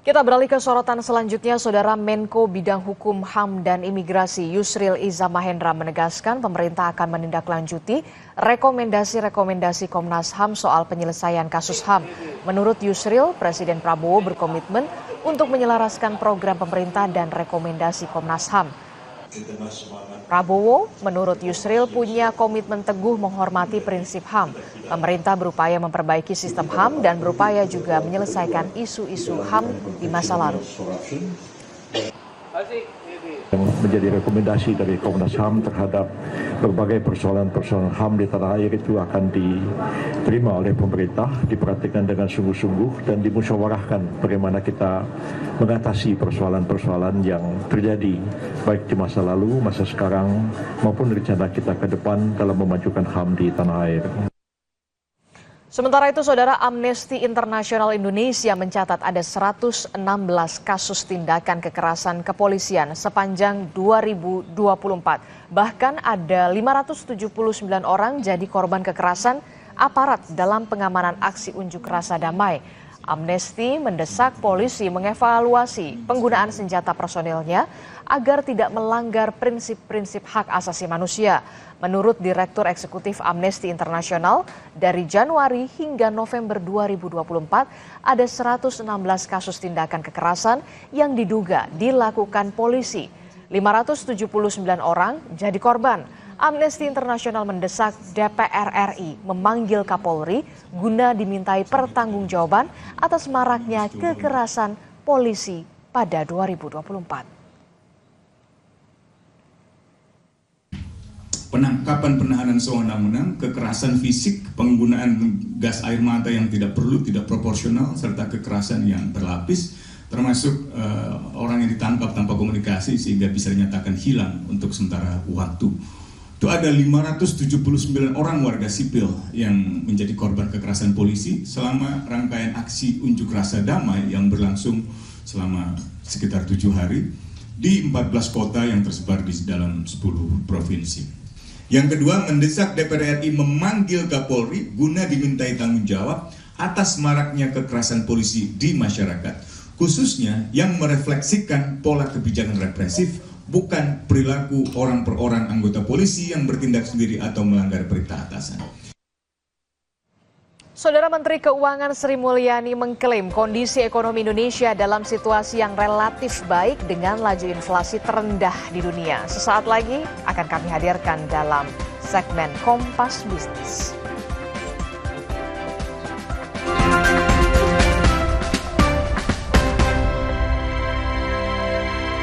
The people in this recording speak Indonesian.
Kita beralih ke sorotan selanjutnya, Saudara. Menko Bidang Hukum, HAM, dan Imigrasi Yusril Iza Mahendra menegaskan pemerintah akan menindaklanjuti rekomendasi-rekomendasi Komnas HAM soal penyelesaian kasus HAM. Menurut Yusril, Presiden Prabowo berkomitmen untuk menyelaraskan program pemerintah dan rekomendasi Komnas HAM. Prabowo, menurut Yusril, punya komitmen teguh menghormati prinsip HAM. Pemerintah berupaya memperbaiki sistem HAM dan berupaya juga menyelesaikan isu-isu HAM di masa lalu. Yang menjadi rekomendasi dari Komnas HAM terhadap berbagai persoalan-persoalan HAM di tanah air itu akan diterima oleh pemerintah, diperhatikan dengan sungguh-sungguh dan dimusyawarahkan bagaimana kita mengatasi persoalan-persoalan yang terjadi baik di masa lalu, masa sekarang maupun rencana kita ke depan dalam memajukan HAM di tanah air. Sementara itu, Saudara, Amnesty International Indonesia mencatat ada 116 kasus tindakan kekerasan kepolisian sepanjang 2024. Bahkan ada 579 orang jadi korban kekerasan aparat dalam pengamanan aksi unjuk rasa damai. Amnesty mendesak polisi mengevaluasi penggunaan senjata personilnya agar tidak melanggar prinsip-prinsip hak asasi manusia. Menurut Direktur Eksekutif Amnesty International, dari Januari hingga November 2024 ada 116 kasus tindakan kekerasan yang diduga dilakukan polisi. 579 orang jadi korban. Amnesty International mendesak DPR RI memanggil Kapolri guna dimintai pertanggungjawaban atas maraknya kekerasan polisi pada 2024. Penangkapan penahanan sewenang-wenang, kekerasan fisik, penggunaan gas air mata yang tidak perlu, tidak proporsional, serta kekerasan yang berlapis, termasuk orang yang ditangkap tanpa komunikasi sehingga bisa dinyatakan hilang untuk sementara waktu. Itu ada 579 orang warga sipil yang menjadi korban kekerasan polisi selama rangkaian aksi unjuk rasa damai yang berlangsung selama sekitar 7 hari di 14 kota yang tersebar di dalam 10 provinsi. Yang kedua, mendesak DPR RI memanggil Kapolri guna dimintai tanggung jawab atas maraknya kekerasan polisi di masyarakat, khususnya yang merefleksikan pola kebijakan represif, bukan perilaku orang per orang anggota polisi yang bertindak sendiri atau melanggar perintah atasan. Saudara, Menteri Keuangan Sri Mulyani mengklaim kondisi ekonomi Indonesia dalam situasi yang relatif baik dengan laju inflasi terendah di dunia. Sesaat lagi akan kami hadirkan dalam segmen Kompas Bisnis.